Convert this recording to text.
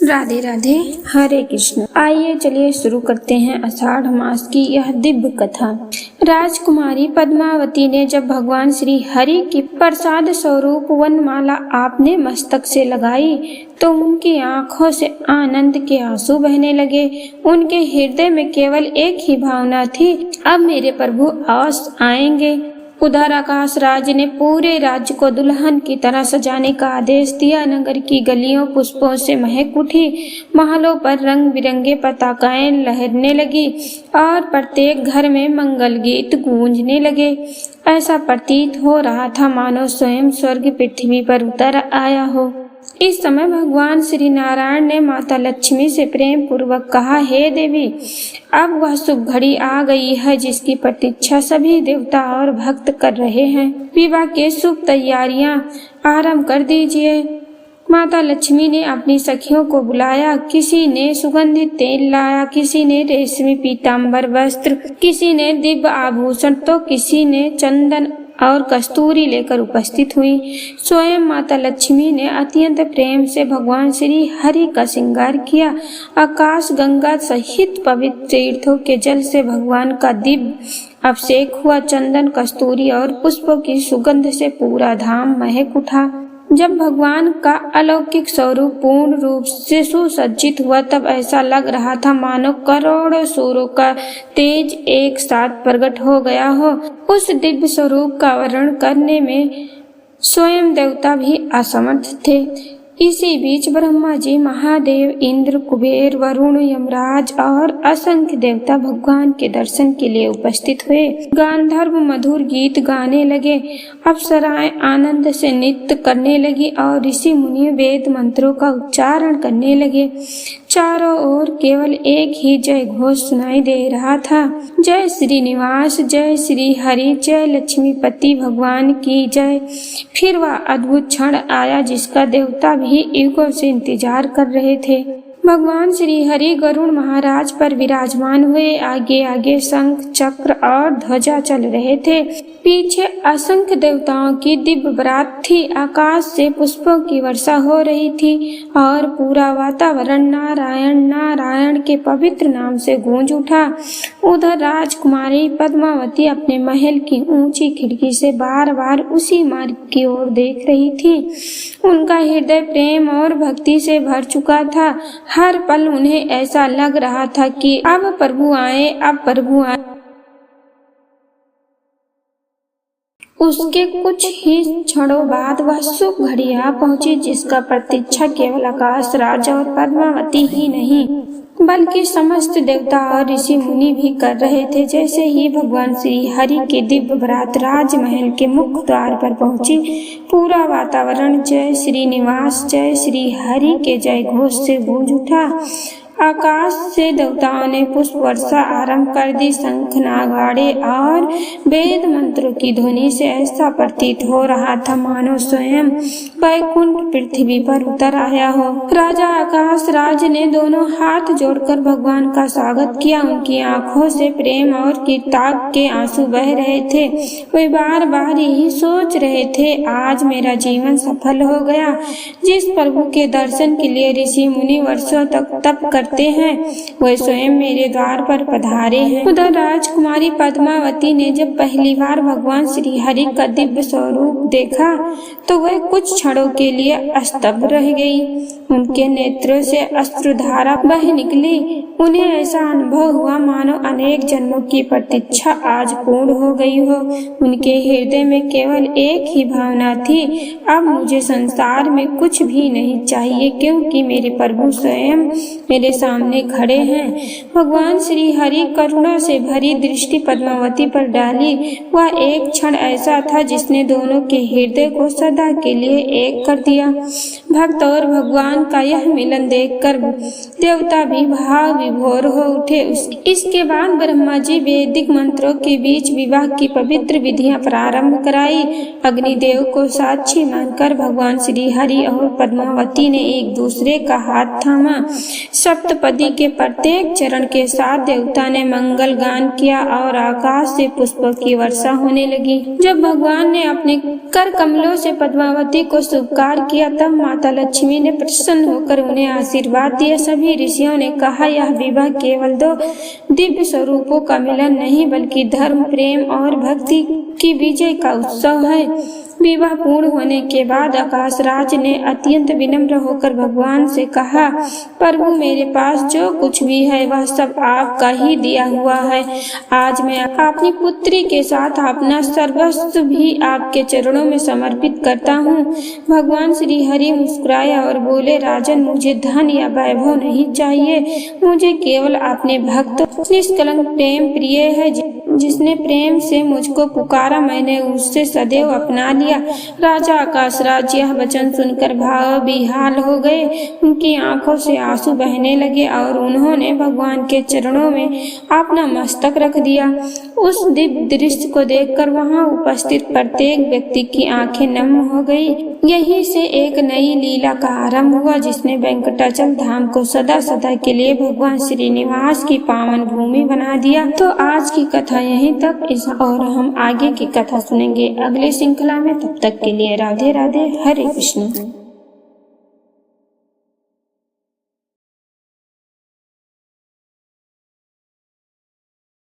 राधे राधे। हरे कृष्ण। आइए चलिए शुरू करते हैं आषाढ़ मास की यह दिव्य कथा। राजकुमारी पद्मावती ने जब भगवान श्री हरि की प्रसाद स्वरूप वनमाला आपने मस्तक से लगाई तो उनकी आंखों से आनंद के आंसू बहने लगे। उनके हृदय में केवल एक ही भावना थी, अब मेरे प्रभु अवश्य आएंगे। उधर आकाश राज ने पूरे राज्य को दुल्हन की तरह सजाने का आदेश दिया। नगर की गलियों पुष्पों से महक उठी, महलों पर रंग बिरंगे पताकाएं लहरने लगी और प्रत्येक घर में मंगल गीत गूंजने लगे। ऐसा प्रतीत हो रहा था मानो स्वयं स्वर्ग पृथ्वी पर उतर आया हो। इस समय भगवान श्री नारायण ने माता लक्ष्मी से प्रेम पूर्वक कहा, हे देवी, अब वह शुभ घड़ी आ गई है जिसकी प्रतीक्षा सभी देवता और भक्त कर रहे हैं। विवाह के शुभ तैयारियां आरंभ कर दीजिए। माता लक्ष्मी ने अपनी सखियों को बुलाया। किसी ने सुगंधित तेल लाया, किसी ने रेशमी पीताम्बर वस्त्र, किसी ने दिव्य आभूषण तो किसी ने चंदन और कस्तूरी लेकर उपस्थित हुई। स्वयं माता लक्ष्मी ने अत्यंत प्रेम से भगवान श्री हरि का श्रृंगार किया। आकाश गंगा सहित पवित्र तीर्थों के जल से भगवान का दिव्य अभिषेक हुआ। चंदन, कस्तूरी और पुष्पों की सुगंध से पूरा धाम महक उठा। जब भगवान का अलौकिक स्वरूप पूर्ण रूप से सुसज्जित हुआ तब ऐसा लग रहा था मानो करोड़ों सूर्यों का तेज एक साथ प्रकट हो गया हो। उस दिव्य स्वरूप का वर्णन करने में स्वयं देवता भी असमर्थ थे। इसी बीच ब्रह्मा जी, महादेव, इंद्र, कुबेर, वरुण, यमराज और असंख्य देवता भगवान के दर्शन के लिए उपस्थित हुए। गांधर्व मधुर गीत गाने लगे, अप्सराएं आनंद से नृत्य करने लगी और ऋषि मुनि वेद मंत्रों का उच्चारण करने लगे। चारों ओर केवल एक ही जय घोष सुनाई दे रहा था, जय श्रीनिवास, जय श्री हरि, जय लक्ष्मीपति भगवान की जय। फिर वह अद्भुत क्षण आया जिसका देवता भी युगों से इंतजार कर रहे थे। भगवान श्री हरि गरुड़ महाराज पर विराजमान हुए। आगे आगे शंख, चक्र और ध्वजा चल रहे थे। पीछे असंख्य देवताओं की दिव्य बारात थी। आकाश से पुष्पों की वर्षा हो रही थी और पूरा वातावरण नारायण नारायण के पवित्र नाम से गूंज उठा। उधर राजकुमारी पद्मावती अपने महल की ऊंची खिड़की से बार बार उसी मार्ग की ओर देख रही थी। उनका हृदय प्रेम और भक्ति से भर चुका था। हर पल उन्हें ऐसा लग रहा था कि अब प्रभु आए, अब प्रभु आए। उसके कुछ ही क्षणों बाद वह शुभ घड़ी आ पहुंची जिसका प्रतीक्षा केवल आकाश राज और पद्मावती ही नहीं बल्कि समस्त देवता और ऋषि मुनि भी कर रहे थे। जैसे ही भगवान श्री हरि की दिव्य बारात राजमहल के मुख्य द्वार पर पहुंची, पूरा वातावरण जय श्रीनिवास, जय श्री हरि के जय घोष से गूंज उठा। आकाश से देवताओं ने पुष्प वर्षा आरंभ कर दी। शंख, नागाड़े और वेद मंत्रों की ध्वनि से ऐसा प्रतीत हो रहा था मानो स्वयं वैकुंठ पृथ्वी पर उतर आया हो। राजा आकाश राज ने दोनों हाथ जोड़कर भगवान का स्वागत किया। उनकी आंखों से प्रेम और किताब के आंसू बह रहे थे। वे बार बार यही सोच रहे थे, आज मेरा जीवन सफल हो गया। जिस प्रभु के दर्शन के लिए ऋषि मुनि वर्षों तक तप करते हैं, वह स्वयं मेरे द्वार पर पधारे हैं। उधर राजकुमारी पद्मावती ने जब पहली बार भगवान श्री हरि का दिव्य स्वरूप देखा तो वह कुछ क्षणों के लिए स्तब्ध रह गई। उनके नेत्रों से अश्रुधारा बह निकली। उन्हें ऐसा अनुभव हुआ मानो अनेक जन्मों की प्रतीक्षा आज पूर्ण हो गई हो। उनके हृदय में केवल एक ही भावना थी, अब मुझे संसार में कुछ भी नहीं चाहिए क्योंकि मेरे प्रभु स्वयं मेरे सामने खड़े हैं। भगवान श्री हरि करुणा से भरी दृष्टि पद्मावती पर डाली। वह एक क्षण ऐसा था जिसने दोनों के हृदय को सदा के लिए एक कर दिया। भक्त और भगवान का यह मिलन देखकर देवता भी भाव विभोर हो उठे। इसके बाद ब्रह्मा जी वैदिक मंत्रों के बीच विवाह की पवित्र विधियां प्रारंभ कराई। अग्निदेव को साक्षी मानकर भगवान श्री हरि और पद्मावती ने एक दूसरे का हाथ थामा। सप्तपदी के प्रत्येक चरण के साथ देवता ने मंगल गान किया और आकाश से पुष्पों की वर्षा होने लगी। जब भगवान ने अपने कर कमलों से पद्मावती को स्वीकार किया तब माता लक्ष्मी ने प्रसन्न होकर उन्हें आशीर्वाद दिया। सभी ऋषियों ने कहा, यह विवाह केवल दो दिव्य स्वरूपों का मिलन नहीं बल्कि धर्म, प्रेम और भक्ति की विजय का उत्सव है। विवाह पूर्ण होने के बाद आकाशराज ने अत्यंत विनम्र होकर भगवान से कहा, प्रभु मेरे पास जो कुछ भी है वह सब आपका ही दिया हुआ है। आज मैं अपनी पुत्री के साथ अपना सर्वस्व भी आपके चरणों में समर्पित करता हूँ। भगवान श्री हरि मुस्कुराए और बोले, राजन मुझे धन या वैभव नहीं चाहिए, मुझे केवल अपने भक्त निष्कलंक प्रेम प्रिय है। जिसने प्रेम से मुझको पुकारा मैंने उससे सदैव अपना लिया। राजा आकाशराज यह वचन सुनकर भाव बेहाल हो गए। उनकी आंखों से आंसू बहने लगे और उन्होंने भगवान के चरणों में अपना मस्तक रख दिया। उस दिव्य दृश्य को देखकर वहां उपस्थित प्रत्येक व्यक्ति की आंखें नम हो गई। यहीं से एक नई लीला का आरंभ हुआ जिसने वेंकटाचल धाम को सदा सदा के लिए भगवान श्रीनिवास की पावन भूमि बना दिया। तो आज की कथा यहीं तक और हम आगे की कथा सुनेंगे अगली श्रृंखला में। तब तक के लिए राधे राधे, हरे कृष्ण।